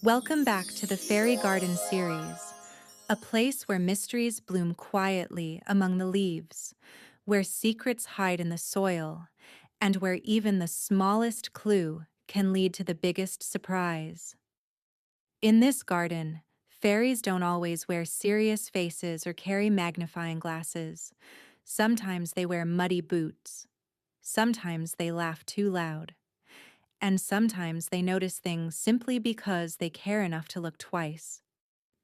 Welcome back to the Fairy Garden series, a place where mysteries bloom quietly among the leaves, where secrets hide in the soil, and where even the smallest clue can lead to the biggest surprise. In this garden, fairies don't always wear serious faces or carry magnifying glasses. Sometimes they wear muddy boots. Sometimes they laugh too loud. And sometimes they notice things simply because they care enough to look twice.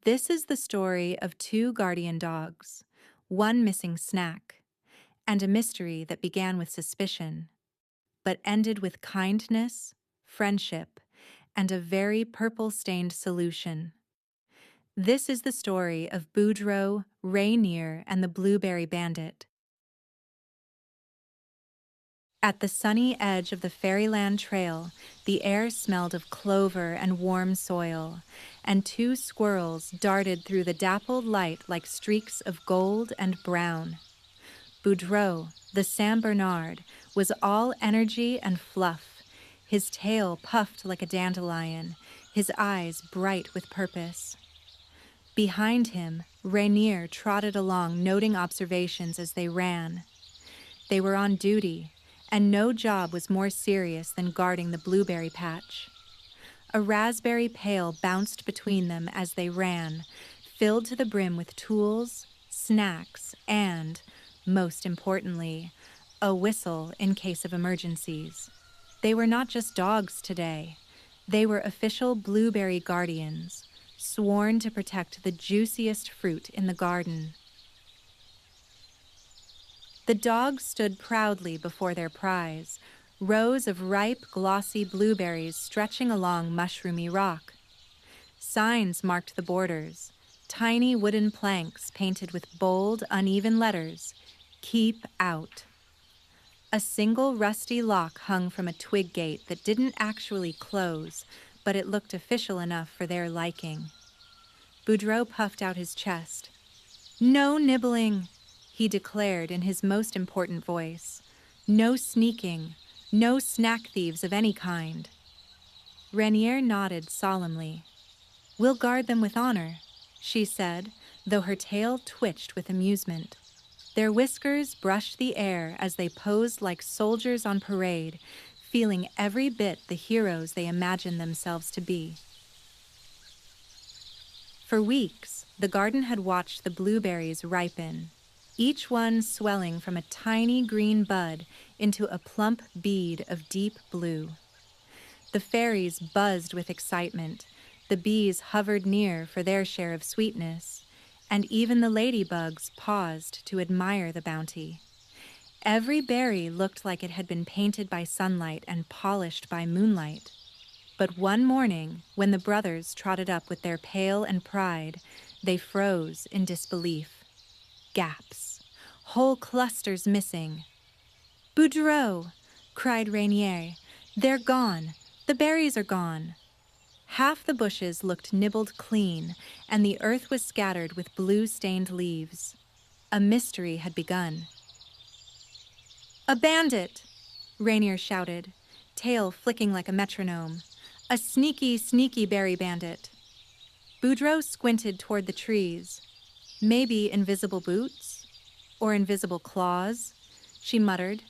This is the story of two guardian dogs, one missing snack, and a mystery that began with suspicion, but ended with kindness, friendship, and a very purple-stained solution. This is the story of Boudreaux, Rainier, and the Blueberry Bandit. At the sunny edge of the Fairyland Trail, the air smelled of clover and warm soil, and two squirrels darted through the dappled light like streaks of gold and brown. Boudreaux, the Saint Bernard, was all energy and fluff, his tail puffed like a dandelion, his eyes bright with purpose. Behind him, Rainier trotted along, noting observations as they ran. They were on duty, and no job was more serious than guarding the blueberry patch. A raspberry pail bounced between them as they ran, filled to the brim with tools, snacks, and, most importantly, a whistle in case of emergencies. They were not just dogs today. They were official blueberry guardians, sworn to protect the juiciest fruit in the garden. The dogs stood proudly before their prize, rows of ripe, glossy blueberries stretching along mushroomy rock. Signs marked the borders, tiny wooden planks painted with bold, uneven letters, "Keep out." A single rusty lock hung from a twig gate that didn't actually close, but it looked official enough for their liking. Boudreaux puffed out his chest. "No nibbling," he declared in his most important voice. "No sneaking, no snack thieves of any kind." Rainier nodded solemnly. "We'll guard them with honor," she said, though her tail twitched with amusement. Their whiskers brushed the air as they posed like soldiers on parade, feeling every bit the heroes they imagined themselves to be. For weeks, the garden had watched the blueberries ripen, each one swelling from a tiny green bud into a plump bead of deep blue. The fairies buzzed with excitement, the bees hovered near for their share of sweetness, and even the ladybugs paused to admire the bounty. Every berry looked like it had been painted by sunlight and polished by moonlight. But one morning, when the brothers trotted up with their pail and pride, they froze in disbelief. Gaps. Whole clusters missing. "Boudreaux!" cried Rainier. "They're gone. The berries are gone." Half the bushes looked nibbled clean, and the earth was scattered with blue-stained leaves. A mystery had begun. "A bandit!" Rainier shouted, tail flicking like a metronome. "A sneaky, sneaky berry bandit." Boudreaux squinted toward the trees. "Maybe invisible boots? Or invisible claws?" she muttered.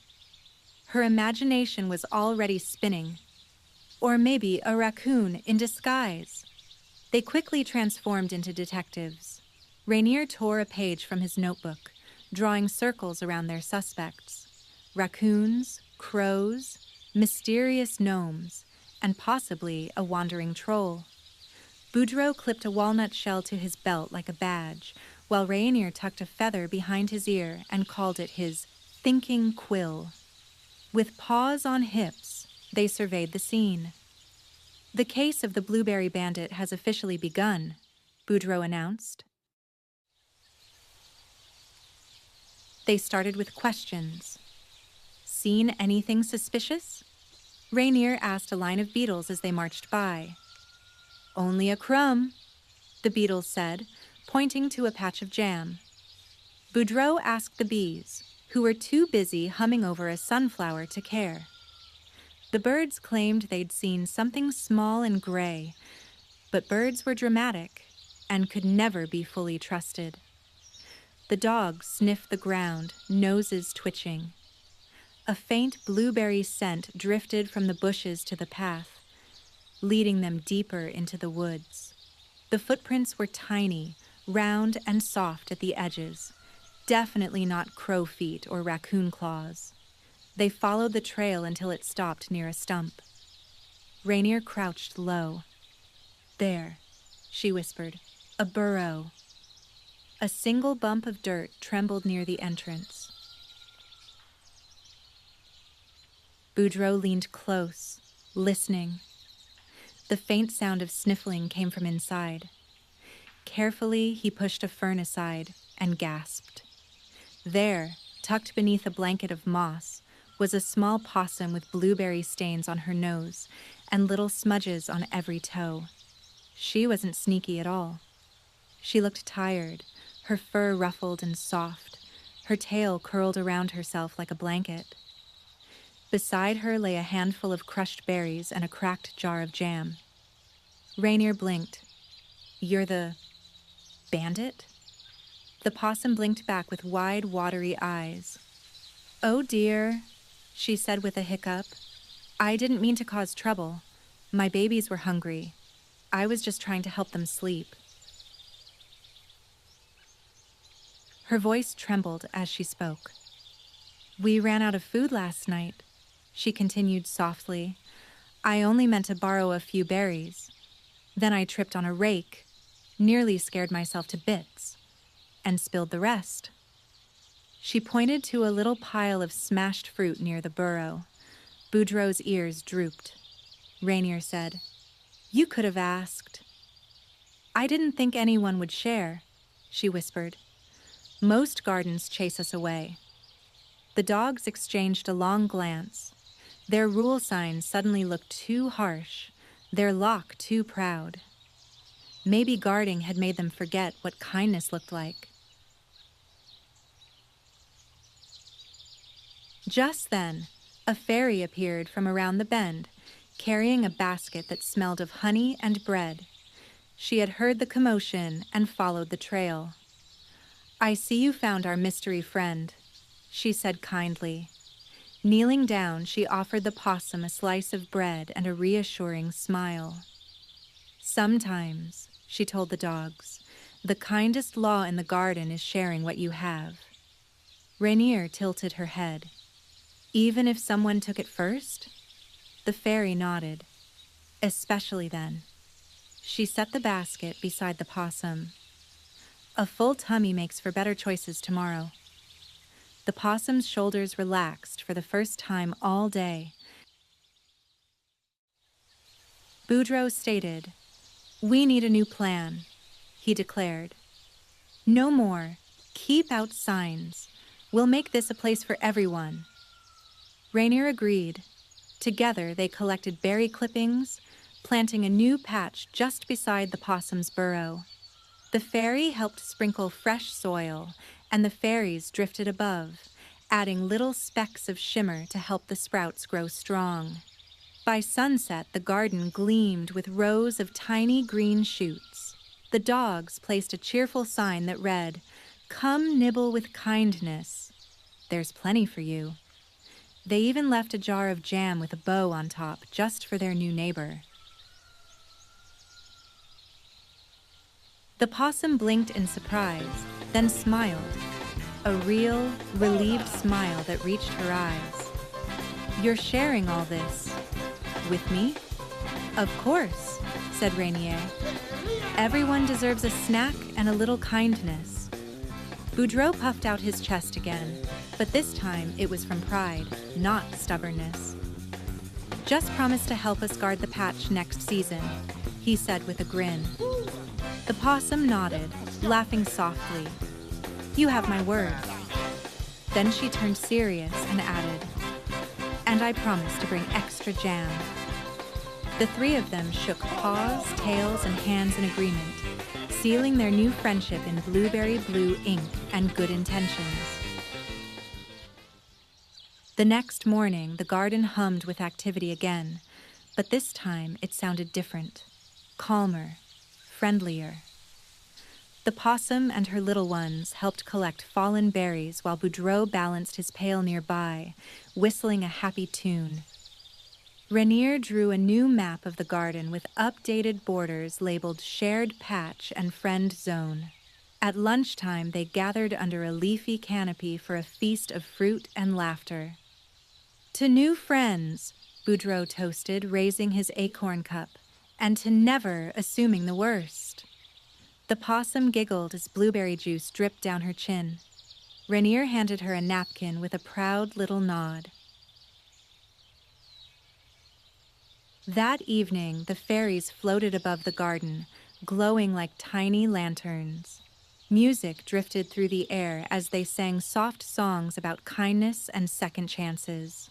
Her imagination was already spinning. Or maybe a raccoon in disguise. They quickly transformed into detectives. Rainier tore a page from his notebook, drawing circles around their suspects. Raccoons, crows, mysterious gnomes, and possibly a wandering troll. Boudreaux clipped a walnut shell to his belt like a badge, while Rainier tucked a feather behind his ear and called it his thinking quill. With paws on hips, they surveyed the scene. "The case of the Blueberry Bandit has officially begun," Boudreaux announced. They started with questions. "Seen anything suspicious?" Rainier asked a line of beetles as they marched by. "Only a crumb," the beetles said, pointing to a patch of jam. Boudreaux asked the bees, who were too busy humming over a sunflower to care. The birds claimed they'd seen something small and gray, But birds were dramatic and could never be fully trusted. The dogs sniffed the ground, noses twitching. A faint blueberry scent drifted from the bushes to the path, leading them deeper into the woods. The footprints were tiny, round and soft at the edges, definitely not crow feet or raccoon claws. They followed the trail until it stopped near a stump. Rainier crouched low. "There," she whispered, "a burrow." A single bump of dirt trembled near the entrance. Boudreaux leaned close, listening. The faint sound of sniffling came from inside. Carefully, he pushed a fern aside and gasped. There, tucked beneath a blanket of moss, was a small possum with blueberry stains on her nose and little smudges on every toe. She wasn't sneaky at all. She looked tired, her fur ruffled and soft, her tail curled around herself like a blanket. Beside her lay a handful of crushed berries and a cracked jar of jam. Rainier blinked. "You're the Bandit?" The possum blinked back with wide, watery eyes. "Oh dear," she said with a hiccup. "I didn't mean to cause trouble. My babies were hungry. I was just trying to help them sleep." Her voice trembled as she spoke. "We ran out of food last night," she continued softly. "I only meant to borrow a few berries. Then I tripped on a rake, nearly scared myself to bits, and spilled the rest." She pointed to a little pile of smashed fruit near the burrow. Boudreaux's ears drooped. Rainier said, "You could have asked." "I didn't think anyone would share," she whispered. "Most gardens chase us away." The dogs exchanged a long glance. Their rule signs suddenly looked too harsh, their lock too proud. Maybe guarding had made them forget what kindness looked like. Just then, a fairy appeared from around the bend, carrying a basket that smelled of honey and bread. She had heard the commotion and followed the trail. "I see you found our mystery friend," she said kindly. Kneeling down, she offered the possum a slice of bread and a reassuring smile. "Sometimes," she told the dogs, "the kindest law in the garden is sharing what you have." Rainier tilted her head. "Even if someone took it first?" The fairy nodded. "Especially then." She set the basket beside the possum. "A full tummy makes for better choices tomorrow." The possum's shoulders relaxed for the first time all day. Boudreaux stated, "We need a new plan," he declared. "No more. Keep out signs. We'll make this a place for everyone." Rainier agreed. Together, they collected berry clippings, planting a new patch just beside the possum's burrow. The fairy helped sprinkle fresh soil, and the fairies drifted above, adding little specks of shimmer to help the sprouts grow strong. By sunset, the garden gleamed with rows of tiny green shoots. The dogs placed a cheerful sign that read, "Come nibble with kindness. There's plenty for you." They even left a jar of jam with a bow on top just for their new neighbor. The possum blinked in surprise, then smiled. A real, relieved smile that reached her eyes. "You're sharing all this with me?" "Of course," said Rainier. "Everyone deserves a snack and a little kindness." Boudreaux puffed out his chest again, but this time it was from pride, not stubbornness. "Just promise to help us guard the patch next season," he said with a grin. The possum nodded, laughing softly. "You have my word." Then she turned serious and added, "And I promise to bring extra jam." The three of them shook paws, tails, and hands in agreement, sealing their new friendship in blueberry blue ink and good intentions. The next morning, the garden hummed with activity again, but this time it sounded different, calmer, friendlier. The possum and her little ones helped collect fallen berries while Boudreaux balanced his pail nearby, whistling a happy tune. Rainier drew a new map of the garden with updated borders labeled Shared Patch and Friend Zone. At lunchtime, they gathered under a leafy canopy for a feast of fruit and laughter. To new friends, Boudreaux toasted, raising his acorn cup, and to never assuming the worst. The possum giggled as blueberry juice dripped down her chin. Rainier handed her a napkin with a proud little nod. That evening, the fairies floated above the garden, glowing like tiny lanterns. Music drifted through the air as they sang soft songs about kindness and second chances.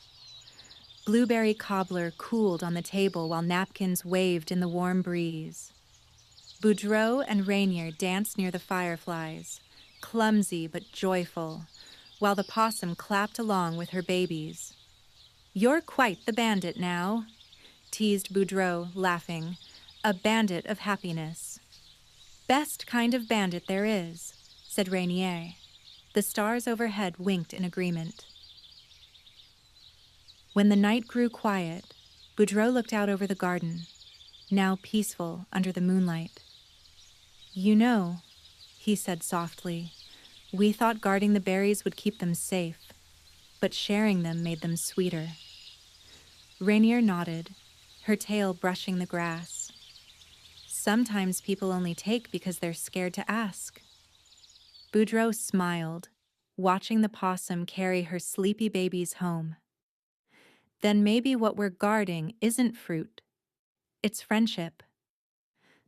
Blueberry cobbler cooled on the table while napkins waved in the warm breeze. Boudreaux and Rainier danced near the fireflies, clumsy but joyful, while the possum clapped along with her babies. "You're quite the bandit now," teased Boudreaux, laughing, "a bandit of happiness." "Best kind of bandit there is," said Rainier. The stars overhead winked in agreement. When the night grew quiet, Boudreaux looked out over the garden, now peaceful under the moonlight. "You know," he said softly, "we thought guarding the berries would keep them safe, but sharing them made them sweeter." Rainier nodded, her tail brushing the grass. "Sometimes people only take because they're scared to ask." Boudreaux smiled, watching the possum carry her sleepy babies home. "Then maybe what we're guarding isn't fruit, it's friendship."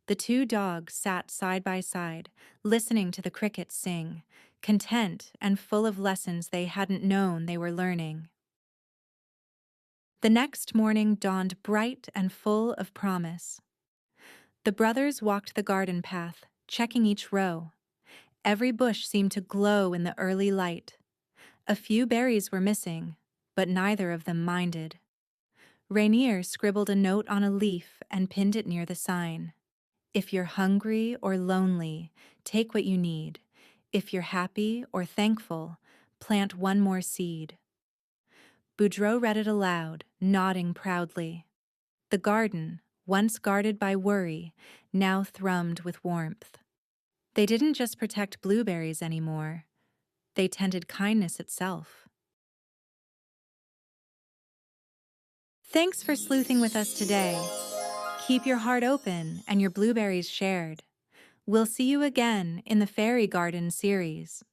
The two dogs sat side by side, listening to the crickets sing, content and full of lessons they hadn't known they were learning. The next morning dawned bright and full of promise. The brothers walked the garden path, checking each row. Every bush seemed to glow in the early light. A few berries were missing, but neither of them minded. Rainier scribbled a note on a leaf and pinned it near the sign. "If you're hungry or lonely, take what you need. If you're happy or thankful, plant one more seed." Boudreaux read it aloud, nodding proudly. The garden, once guarded by worry, now thrummed with warmth. They didn't just protect blueberries anymore. They tended kindness itself. Thanks for sleuthing with us today. Keep your heart open and your blueberries shared. We'll see you again in the Fairy Garden series.